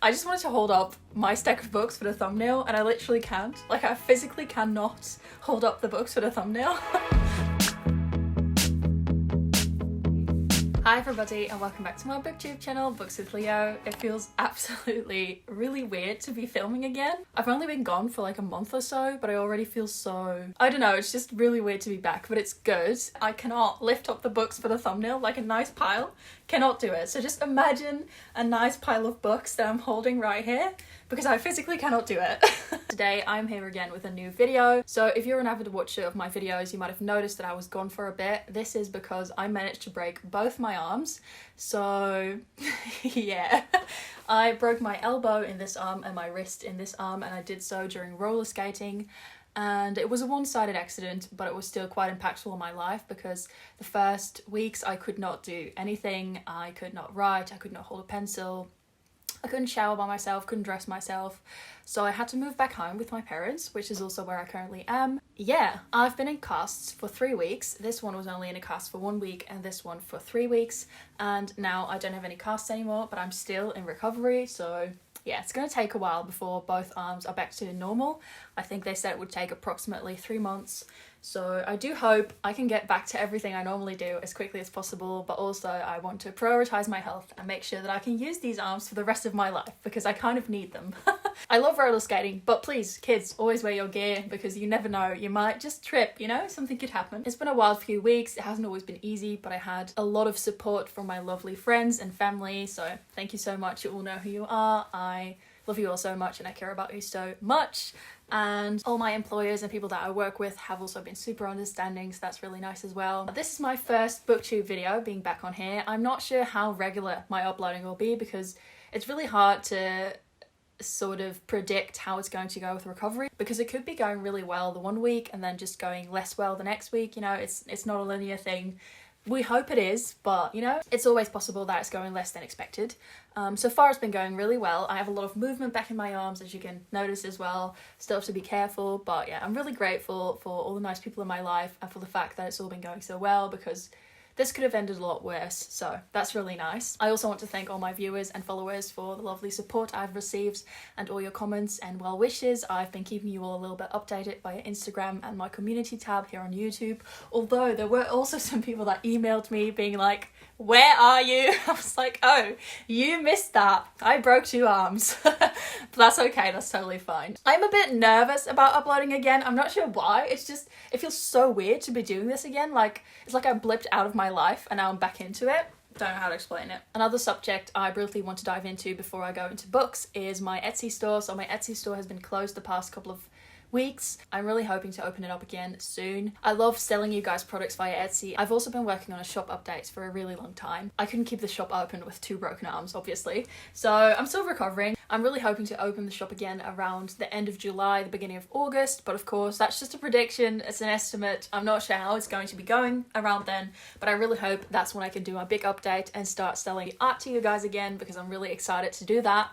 I just wanted to hold up my stack of books for the thumbnail and I literally can't. Like, I physically cannot hold up the books for the thumbnail. Hi everybody and welcome back to my booktube channel, Books with Leo. It feels absolutely really weird to be filming again. I've only been gone for like a month or so, but I already feel so... I don't know, it's just really weird to be back, but it's good. I cannot lift up the books for the thumbnail, like a nice pile. Cannot do it. So just imagine a nice pile of books that I'm holding right here, because I physically cannot do it. Today I'm here again with a new video. So if you're an avid watcher of my videos, you might have noticed that I was gone for a bit. This is because I managed to break both my arms. So yeah, I broke my elbow in this arm and my wrist in this arm, and I did so during roller skating. And it was a one-sided accident, but it was still quite impactful on my life because the first weeks I could not do anything. I could not write, I could not hold a pencil. I couldn't shower by myself, couldn't dress myself, so I had to move back home with my parents, which is also where I currently am. Yeah, I've been in casts for 3 weeks. This one was only in a cast for 1 week and this one for 3 weeks, and now I don't have any casts anymore, but I'm still in recovery, so yeah, it's going to take a while before both arms are back to normal. I think they said it would take approximately 3 months. So I do hope I can get back to everything I normally do as quickly as possible, but also I want to prioritize my health and make sure that I can use these arms for the rest of my life because I kind of need them. I love roller skating, but please, kids, always wear your gear because you never know, you might just trip, you know, something could happen. It's been a wild few weeks, it hasn't always been easy, but I had a lot of support from my lovely friends and family, so thank you so much. You all know who you are. I love you all so much and I care about you so much. And all my employers and people that I work with have also been super understanding, so that's really nice as well. This is my first booktube video being back on here. I'm not sure how regular my uploading will be because it's really hard to sort of predict how it's going to go with recovery because it could be going really well the 1 week and then just going less well the next week. You know, it's not a linear thing. We hope it is, but you know, it's always possible that it's going less than expected. So far it's been going really well. I have a lot of movement back in my arms, as you can notice as well. Still have to be careful, but yeah, I'm really grateful for all the nice people in my life and for the fact that it's all been going so well because this could have ended a lot worse, so that's really nice. I also want to thank all my viewers and followers for the lovely support I've received and all your comments and well wishes. I've been keeping you all a little bit updated via Instagram and my community tab here on YouTube, although there were also some people that emailed me being like, where are you? I was like, oh, you missed that. I broke 2 arms. But that's okay, that's totally fine. I'm a bit nervous about uploading again. I'm not sure why. It's just, it feels so weird to be doing this again. Like, it's like I blipped out of my life and now I'm back into it. Don't know how to explain it. Another subject I briefly want to dive into before I go into books is my Etsy store. So my Etsy store has been closed the past couple of weeks. I'm really hoping to open it up again soon. I love selling you guys products via Etsy. I've also been working on a shop update for a really long time. I couldn't keep the shop open with 2 broken arms, obviously. So I'm still recovering. I'm really hoping to open the shop again around the end of July, the beginning of August, but of course that's just a prediction, it's an estimate. I'm not sure how it's going to be going around then, but I really hope that's when I can do my big update and start selling art to you guys again because I'm really excited to do that.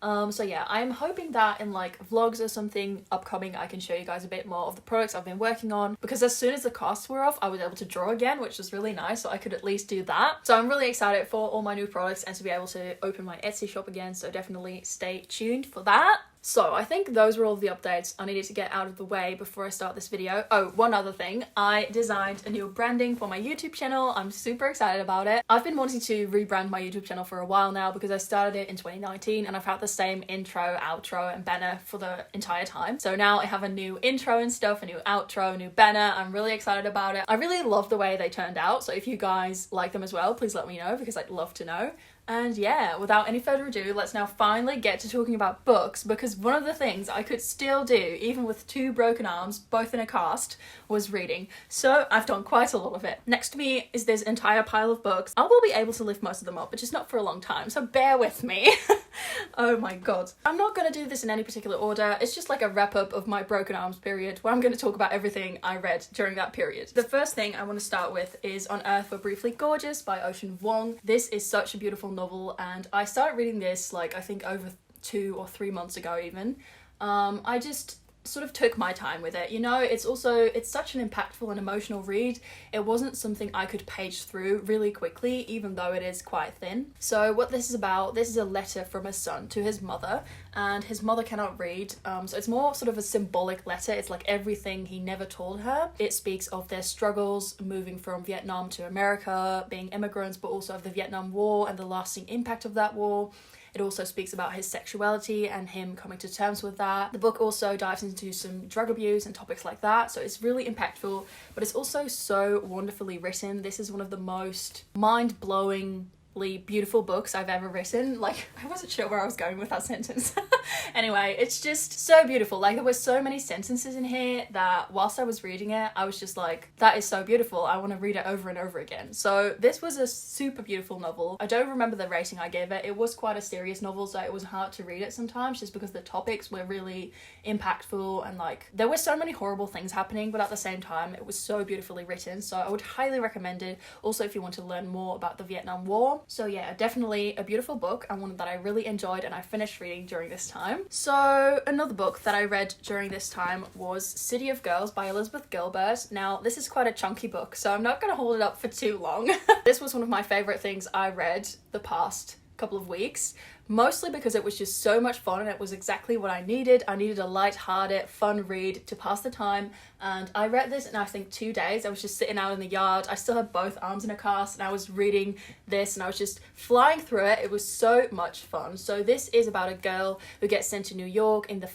So yeah, I'm hoping that in like vlogs or something upcoming I can show you guys a bit more of the products I've been working on, because as soon as the casts were off I was able to draw again, which was really nice, so I could at least do that. So I'm really excited for all my new products and to be able to open my Etsy shop again, so definitely stay tuned for that. So I think those were all the updates I needed to get out of the way before I start this video. Oh, one other thing. I designed a new branding for my YouTube channel. I'm super excited about it. I've been wanting to rebrand my YouTube channel for a while now because I started it in 2019 and I've had the same intro, outro and banner for the entire time. So now I have a new intro and stuff, a new outro, a new banner. I'm really excited about it. I really love the way they turned out. So if you guys like them as well, please let me know because I'd love to know. And yeah, without any further ado, let's now finally get to talking about books, because one of the things I could still do, even with 2 broken arms, both in a cast, was reading. So I've done quite a lot of it. Next to me is this entire pile of books. I will be able to lift most of them up, but just not for a long time, so bear with me. Oh my god. I'm not going to do this in any particular order. It's just like a wrap up of my broken arms period, where I'm going to talk about everything I read during that period. The first thing I want to start with is On Earth We're Briefly Gorgeous by Ocean Vuong. This is such a beautiful novel, and I started reading this like I think over 2 or 3 months ago even. I just sort of took my time with it. You know, it's such an impactful and emotional read. It wasn't something I could page through really quickly, even though it is quite thin. So what this is about, this is a letter from a son to his mother, and his mother cannot read, so it's more sort of a symbolic letter. It's like everything he never told her. It speaks of their struggles moving from Vietnam to America, being immigrants, but also of the Vietnam War and the lasting impact of that war. It also speaks about his sexuality and him coming to terms with that. The book also dives into some drug abuse and topics like that, so it's really impactful, but it's also so wonderfully written. This is one of the most mind-blowingly beautiful books I've ever written. Like, I wasn't sure where I was going with that sentence. Anyway, it's just so beautiful. Like, there were so many sentences in here that whilst I was reading it, I was just like, that is so beautiful. I want to read it over and over again. So this was a super beautiful novel. I don't remember the rating I gave it. It was quite a serious novel, so it was hard to read it sometimes just because the topics were really impactful and like there were so many horrible things happening, but at the same time it was so beautifully written. So I would highly recommend it. Also, if you want to learn more about the Vietnam War. So yeah, definitely a beautiful book and one that I really enjoyed and I finished reading during this time. So another book that I read during this time was City of Girls by Elizabeth Gilbert. Now this is quite a chunky book, so I'm not going to hold it up for too long. This was one of my favourite things I read the past couple of weeks, mostly because it was just so much fun and it was exactly what I needed. I needed a light-hearted, fun read to pass the time, and I read this in I think 2 days. I was just sitting out in the yard. I still had both arms in a cast and I was reading this and I was just flying through it. It was so much fun. So this is about a girl who gets sent to New York in the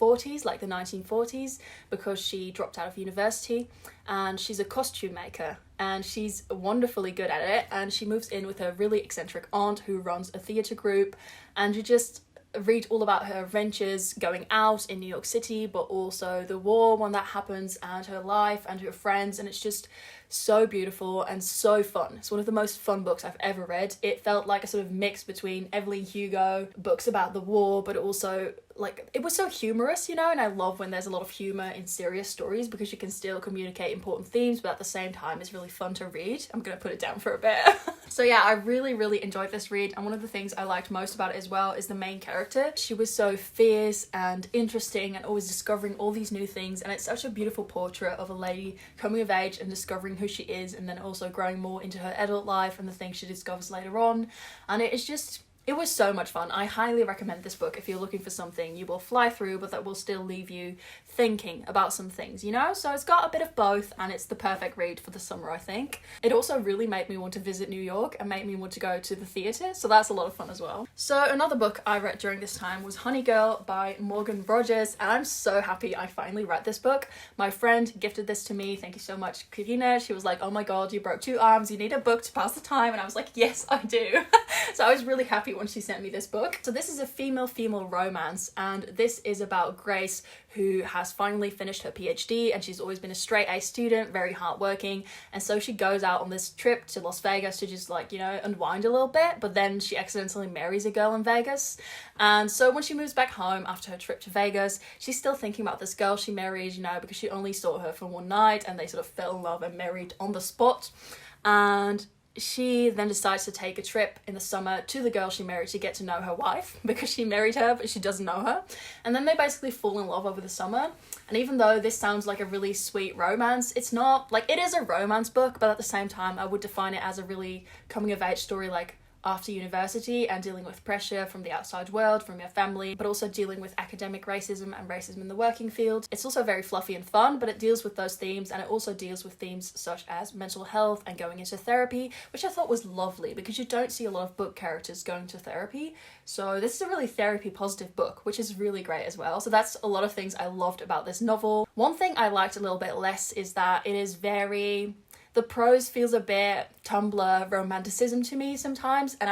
40s, like the 1940s, because she dropped out of university, and she's a costume maker and she's wonderfully good at it, and she moves in with her really eccentric aunt who runs a theatre group, and you just read all about her adventures going out in New York City, but also the war when that happens, and her life and her friends, and it's just so beautiful and so fun. It's one of the most fun books I've ever read. It felt like a sort of mix between Evelyn Hugo, books about the war, but also like it was so humorous, you know, and I love when there's a lot of humor in serious stories because you can still communicate important themes, but at the same time it's really fun to read. I'm gonna put it down for a bit. So yeah, I really enjoyed this read, and one of the things I liked most about it as well is the main character. She was so fierce and interesting and always discovering all these new things, and it's such a beautiful portrait of a lady coming of age and discovering who she is, and then also growing more into her adult life and the things she discovers later on. And it was so much fun. I highly recommend this book if you're looking for something you will fly through but that will still leave you thinking about some things, you know? So it's got a bit of both and it's the perfect read for the summer, I think. It also really made me want to visit New York and made me want to go to the theatre, so that's a lot of fun as well. So another book I read during this time was Honey Girl by Morgan Rogers, and I'm so happy I finally read this book. My friend gifted this to me, thank you so much, Kagina. She was like, oh my god, you broke 2 arms, you need a book to pass the time, and I was like, yes, I do. So I was really happy when she sent me this book. So this is a female romance, and this is about Grace, who has finally finished her PhD, and she's always been a straight A student, very hardworking, and so she goes out on this trip to Las Vegas to just like, you know, unwind a little bit, but then she accidentally marries a girl in Vegas. And so when she moves back home after her trip to Vegas, she's still thinking about this girl she married, you know, because she only saw her for one night and they sort of fell in love and married on the spot. And she then decides to take a trip in the summer to the girl she married to get to know her wife, because she married her but she doesn't know her, and then they basically fall in love over the summer. And even though this sounds like a really sweet romance, it's not. Like, it is a romance book, but at the same time I would define it as a really coming of age story, like after university and dealing with pressure from the outside world, from your family, but also dealing with academic racism and racism in the working field. It's also very fluffy and fun, but it deals with those themes, and it also deals with themes such as mental health and going into therapy, which I thought was lovely because you don't see a lot of book characters going to therapy. So this is a really therapy positive book, which is really great as well. So that's a lot of things I loved about this novel. One thing I liked a little bit less is that it is very... the prose feels a bit Tumblr romanticism to me sometimes, and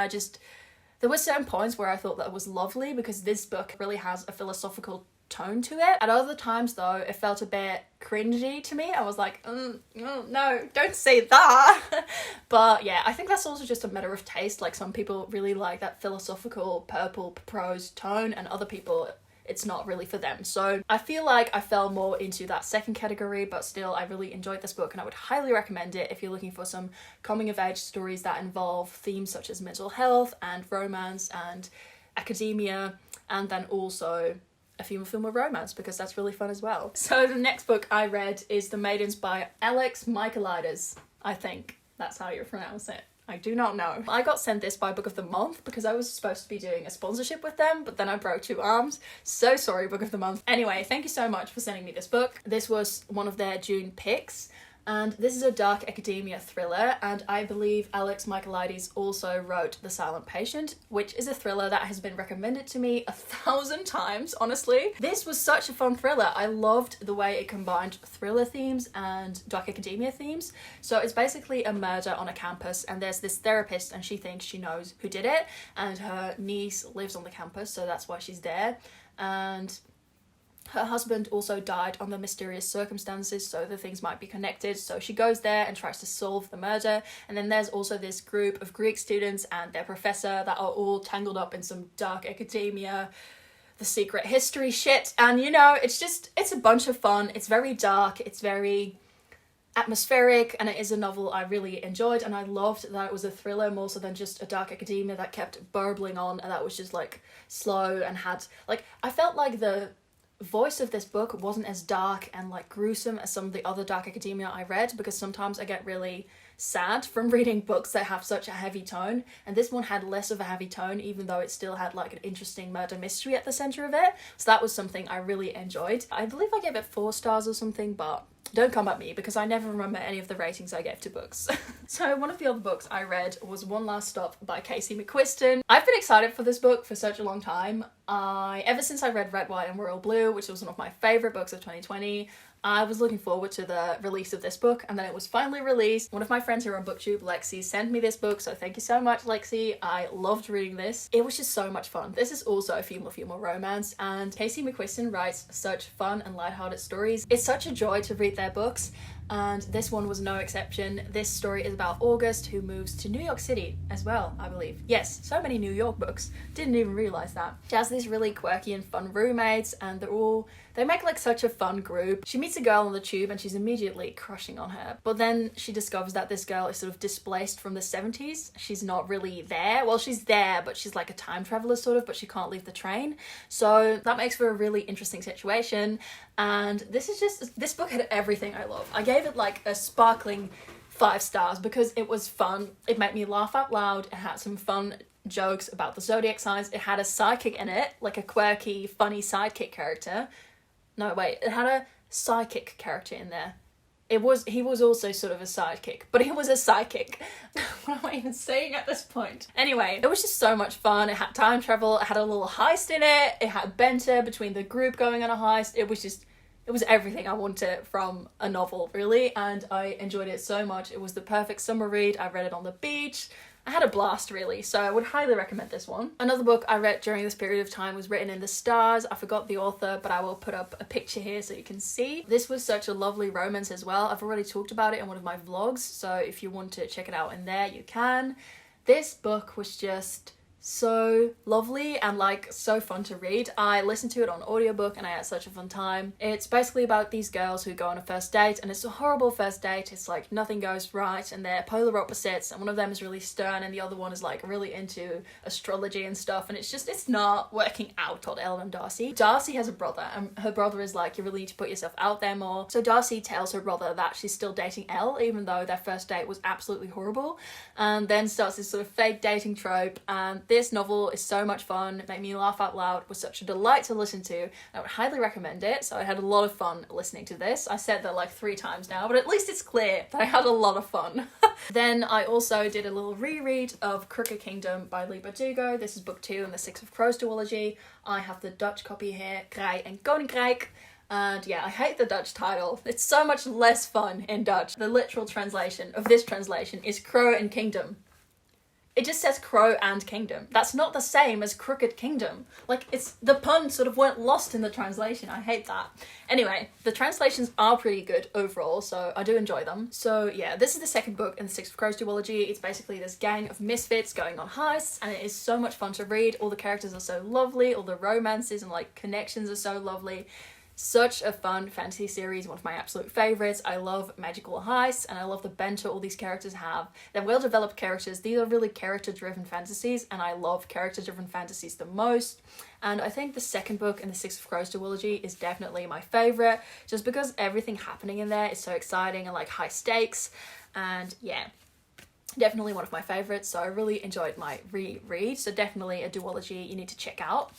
there were certain points where I thought that was lovely because this book really has a philosophical tone to it. At other times though, it felt a bit cringy to me. I was like, no, don't say that. But yeah, I think that's also just a matter of taste. Like, some people really like that philosophical purple prose tone, and other people it's not really for them. So I feel like I fell more into that second category, but still I really enjoyed this book and I would highly recommend it if you're looking for some coming of age stories that involve themes such as mental health and romance and academia, and then also a female romance, because that's really fun as well. So the next book I read is The Maidens by Alex Michaelides. I think that's how you pronounce it. I do not know. I got sent this by Book of the Month because I was supposed to be doing a sponsorship with them, but then I broke two arms. So sorry, Book of the Month. Anyway, thank you so much for sending me this book. This was one of their June picks. And this is a dark academia thriller, and I believe Alex Michaelides also wrote The Silent Patient, which is a thriller that has been recommended to me 1,000 times, honestly. This was such a fun thriller. I loved the way it combined thriller themes and dark academia themes. So it's basically a murder on a campus, and there's this therapist, and she thinks she knows who did it, and her niece lives on the campus, so that's why she's there. And her husband also died under mysterious circumstances, so the things might be connected. So she goes there and tries to solve the murder. And then there's also this group of Greek students and their professor that are all tangled up in some dark academia, the secret history shit. And you know, it's a bunch of fun. It's very dark. It's very atmospheric, and it is a novel I really enjoyed, and I loved that it was a thriller more so than just a dark academia that kept burbling on and that was just like slow and had like, I felt like the voice of this book wasn't as dark and like gruesome as some of the other dark academia I read, because sometimes I get really sad from reading books that have such a heavy tone, and this one had less of a heavy tone, even though it still had like an interesting murder mystery at the center of it. So that was something I really enjoyed. I believe I gave it 4 stars or something, but don't come at me because I never remember any of the ratings I gave to books. So one of the other books I read was One Last Stop by Casey McQuiston. I've been excited for this book for such a long time. Ever since I read Red, White and Royal Blue, which was one of my favourite books of 2020, I was looking forward to the release of this book, and then it was finally released. One of my friends here on BookTube, Lexi, sent me this book, so thank you so much, Lexi. I loved reading this. It was just so much fun. This is also a female romance, and Casey McQuiston writes such fun and lighthearted stories. It's such a joy to read their books, and this one was no exception. This story is about August, who moves to New York City as well, I believe. Yes, so many New York books. Didn't even realise that. She has these really quirky and fun roommates, and they make like such a fun group. She meets a girl on the tube and she's immediately crushing on her. But then she discovers that this girl is sort of displaced from the 70s. She's not really there. Well, she's there, but she's like a time traveler sort of, but she can't leave the train. So that makes for a really interesting situation. And this book had everything I love. I gave it like a sparkling 5 stars because it was fun. It made me laugh out loud. It had some fun jokes about the zodiac signs. It had a sidekick in it, like a quirky, funny sidekick character. No, wait, it had a psychic character in there. He was also sort of a sidekick, but he was a psychic. What am I even saying at this point? Anyway, it was just so much fun. It had time travel, it had a little heist in it, it had banter between the group going on a heist. It was everything I wanted from a novel, really, and I enjoyed it so much. It was the perfect summer read. I read it on the beach. I had a blast, really, so I would highly recommend this one. Another book I read during this period of time was Written in the Stars. I forgot the author, but I will put up a picture here so you can see. This was such a lovely romance as well. I've already talked about it in one of my vlogs, so if you want to check it out in there, you can. This book was just so lovely and like so fun to read. I listened to it on audiobook and I had such a fun time. It's basically about these girls who go on a first date, and it's a horrible first date. It's like nothing goes right and they're polar opposites, and one of them is really stern and the other one is like really into astrology and stuff, and it's not working out on Ellen and Darcy. Darcy has a brother and her brother is like, you really need to put yourself out there more. So Darcy tells her brother that she's still dating Elle even though their first date was absolutely horrible, and then starts this sort of fake dating trope. And this novel is so much fun. It made me laugh out loud. It was such a delight to listen to. I would highly recommend it. So I had a lot of fun listening to this. I said that like 3 times now, but at least it's clear that I had a lot of fun. Then I also did a little reread of Crooked Kingdom by Lee Bardugo. This is book 2 in the Six of Crows duology. I have the Dutch copy here, Krij en Koninkrijk. And yeah, I hate the Dutch title. It's so much less fun in Dutch. The literal translation of this translation is Crow and Kingdom. It just says Crow and Kingdom. That's not the same as Crooked Kingdom. Like, it's the pun sort of went lost in the translation. I hate that. Anyway, the translations are pretty good overall, so I do enjoy them. So yeah, this is the second book in the Six of Crows duology. It's basically this gang of misfits going on heists, and it is so much fun to read. All the characters are so lovely, all the romances and like connections are so lovely. Such a fun fantasy series, one of my absolute favourites. I love magical heists and I love the banter all these characters have. They're well developed characters. These are really character driven fantasies and I love character driven fantasies the most. And I think the second book in the Six of Crows duology is definitely my favourite, just because everything happening in there is so exciting and like high stakes. And yeah, definitely one of my favourites. So I really enjoyed my reread. So definitely a duology you need to check out.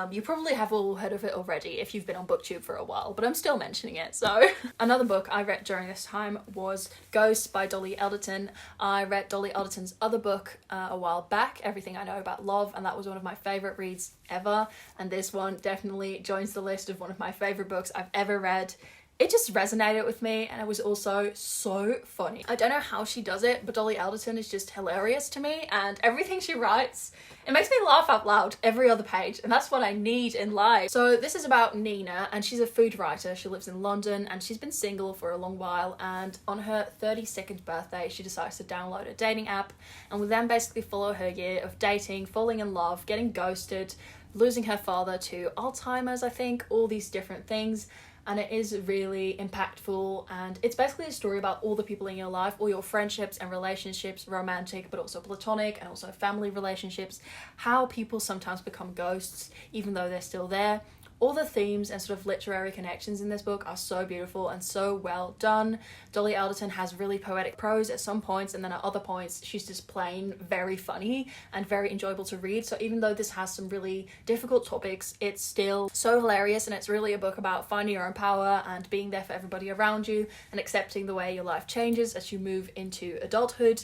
You probably have all heard of it already if you've been on BookTube for a while, but I'm still mentioning it. So another book I read during this time was Ghost by Dolly Alderton. I read Dolly Alderton's other book a while back, Everything I Know About Love, and that was one of my favourite reads ever. And this one definitely joins the list of one of my favourite books I've ever read. It just resonated with me and it was also so funny. I don't know how she does it, but Dolly Alderton is just hilarious to me, and everything she writes, it makes me laugh out loud every other page, and that's what I need in life. So this is about Nina, and she's a food writer. She lives in London and she's been single for a long while, and on her 32nd birthday she decides to download a dating app, and we then basically follow her year of dating, falling in love, getting ghosted, losing her father to Alzheimer's, I think, all these different things. And it is really impactful, and it's basically a story about all the people in your life, all your friendships and relationships, romantic but also platonic and also family relationships, how people sometimes become ghosts even though they're still there. All the themes and sort of literary connections in this book are so beautiful and so well done. Dolly Alderton has really poetic prose at some points, and then at other points she's just plain very funny and very enjoyable to read. So even though this has some really difficult topics, it's still so hilarious, and it's really a book about finding your own power and being there for everybody around you and accepting the way your life changes as you move into adulthood.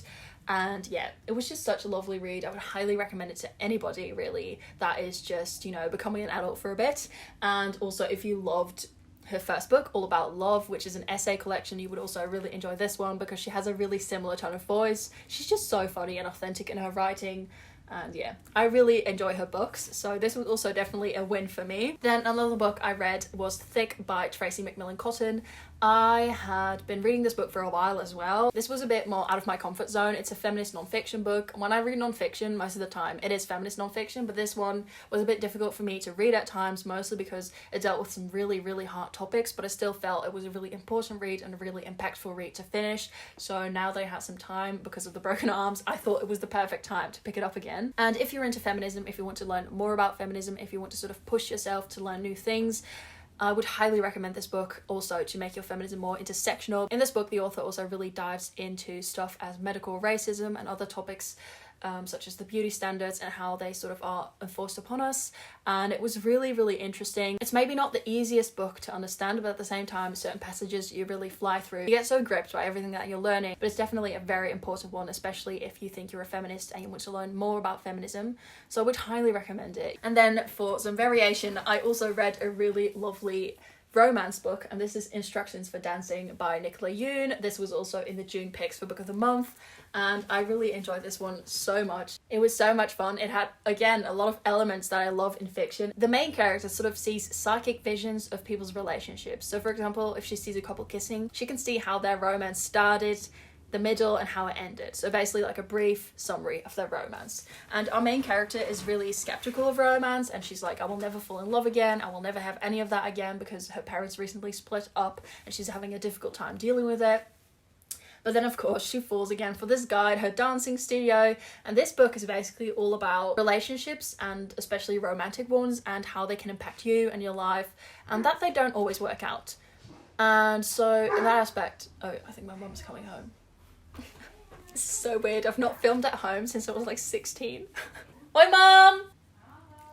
And yeah, it was just such a lovely read. I would highly recommend it to anybody really that is just, you know, becoming an adult for a bit. And also if you loved her first book, All About Love, which is an essay collection, you would also really enjoy this one because she has a really similar tone of voice. She's just so funny and authentic in her writing. And yeah, I really enjoy her books, so this was also definitely a win for me. Then another book I read was Thick by Tracy McMillan Cotton. I had been reading this book for a while as well. This was a bit more out of my comfort zone. It's a feminist non-fiction book. When I read non-fiction, most of the time it is feminist non-fiction, but this one was a bit difficult for me to read at times, mostly because it dealt with some really, really hard topics, but I still felt it was a really important read and a really impactful read to finish. So now that I had some time because of the broken arms, I thought it was the perfect time to pick it up again. And if you're into feminism, if you want to learn more about feminism, if you want to sort of push yourself to learn new things, I would highly recommend this book also to make your feminism more intersectional. In this book, the author also really dives into stuff as medical racism and other topics such as the beauty standards and how they sort of are enforced upon us. And it was really, really interesting. It's maybe not the easiest book to understand, but at the same time, certain passages you really fly through. You get so gripped by everything that you're learning, but it's definitely a very important one, especially if you think you're a feminist and you want to learn more about feminism. So I would highly recommend it. And then for some variation, I also read a really lovely romance book, and this is Instructions for Dancing by Nicola Yoon. This was also in the June picks for Book of the Month, and I really enjoyed this one so much. It was so much fun. It had, again, a lot of elements that I love in fiction. The main character sort of sees psychic visions of people's relationships. So for example, if she sees a couple kissing, she can see how their romance started, the middle, and how it ended. So basically like a brief summary of their romance. And our main character is really skeptical of romance, and she's like, I will never fall in love again, I will never have any of that again, because her parents recently split up and she's having a difficult time dealing with it. But then of course she falls again for this guy at her dancing studio, and this book is basically all about relationships, and especially romantic ones, and how they can impact you and your life, and that they don't always work out. And so in that aspect, oh, I think my mum's coming home. This is so weird. I've not filmed at home since I was like 16. Hoi mum!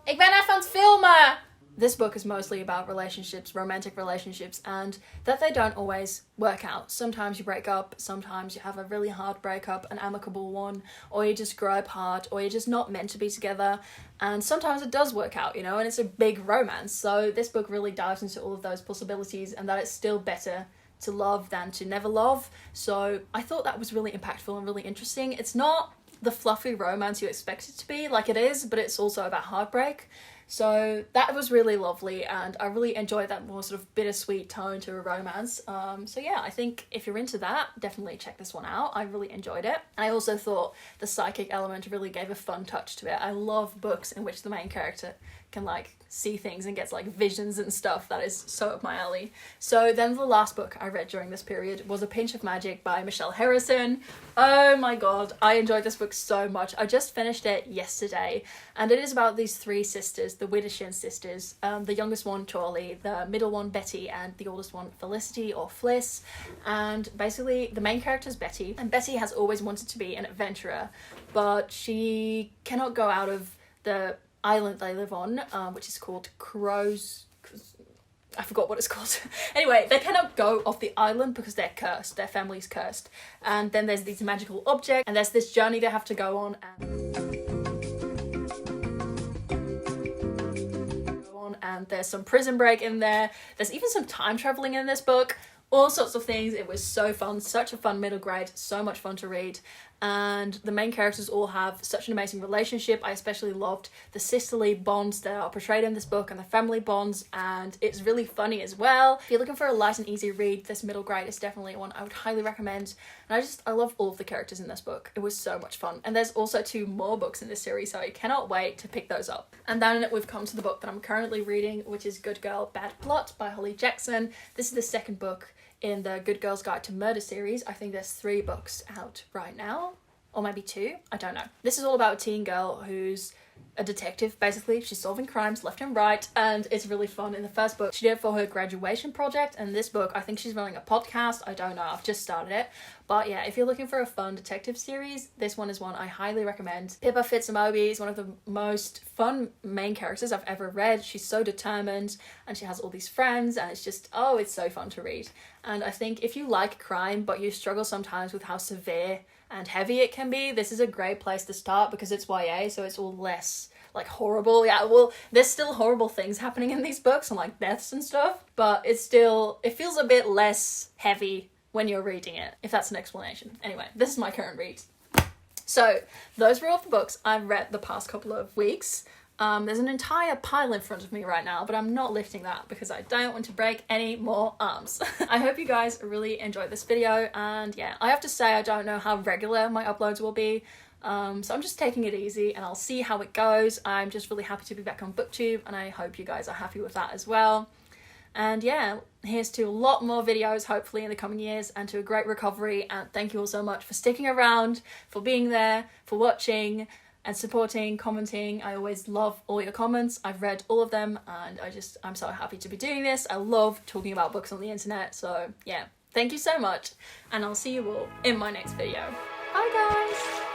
Ik ben even aan het filmen! This book is mostly about relationships, romantic relationships, and that they don't always work out. Sometimes you break up, sometimes you have a really hard breakup, an amicable one, or you just grow apart, or you're just not meant to be together, and sometimes it does work out, you know, and it's a big romance. So this book really dives into all of those possibilities, and that it's still better to love than to never love. So I thought that was really impactful and really interesting. It's not the fluffy romance you expect it to be, like it is, but it's also about heartbreak. So that was really lovely, and I really enjoyed that more sort of bittersweet tone to a romance. So yeah, I think if you're into that, definitely check this one out. I really enjoyed it. And I also thought the psychic element really gave a fun touch to it. I love books in which the main character can like see things and gets like visions and stuff. That is so up my alley. So then the last book I read during this period was A Pinch of Magic by Michelle Harrison. Oh my god, I enjoyed this book so much. I just finished it yesterday, and it is about these three sisters, the Widdowson sisters. The youngest one, Charlie, the middle one, Betty, and the oldest one, Felicity or Fliss. And basically the main character is Betty, and Betty has always wanted to be an adventurer, but she cannot go out of the island they live on, which is called I forgot what it's called. Anyway, they cannot go off the island because they're cursed. Their family's cursed. And then there's these magical objects, and there's this journey they have to go on. And there's some prison break in there. There's even some time traveling in this book. All sorts of things. It was so fun. Such a fun middle grade. So much fun to read. And the main characters all have such an amazing relationship. I especially loved the sisterly bonds that are portrayed in this book and the family bonds, and it's really funny as well. If you're looking for a light and easy read, this middle grade is definitely one I would highly recommend. And I love all of the characters in this book. It was so much fun. And there's also 2 more books in this series, so I cannot wait to pick those up. And then we've come to the book that I'm currently reading, which is Good Girl, Bad Plot by Holly Jackson. This is the second book in the Good Girl's Guide to Murder series. I think there's 3 books out right now, or maybe 2, I don't know. This is all about a teen girl who's a detective, basically. She's solving crimes left and right, and it's really fun. In the first book, she did it for her graduation project, and this book, I think she's running a podcast. I don't know, I've just started it. But yeah, if you're looking for a fun detective series, this one is one I highly recommend. Pippa Fitzmaurice is one of the most fun main characters I've ever read. She's so determined, and she has all these friends, and it's just, oh, it's so fun to read. And I think if you like crime, but you struggle sometimes with how severe and heavy it can be, this is a great place to start because it's YA, so it's all less like horrible. Yeah, well, there's still horrible things happening in these books and like deaths and stuff, but it feels a bit less heavy when you're reading it, if that's an explanation. Anyway, this is my current read. So those were all the books I've read the past couple of weeks. There's an entire pile in front of me right now, but I'm not lifting that because I don't want to break any more arms. I hope you guys really enjoyed this video, and yeah, I have to say I don't know how regular my uploads will be, so I'm just taking it easy and I'll see how it goes. I'm just really happy to be back on BookTube, and I hope you guys are happy with that as well. And yeah, here's to a lot more videos hopefully in the coming years, and to a great recovery, and thank you all so much for sticking around, for being there, for watching and supporting, commenting. I always love all your comments. I've read all of them, and I'm so happy to be doing this. I love talking about books on the internet, so yeah, thank you so much, and I'll see you all in my next video. Bye guys!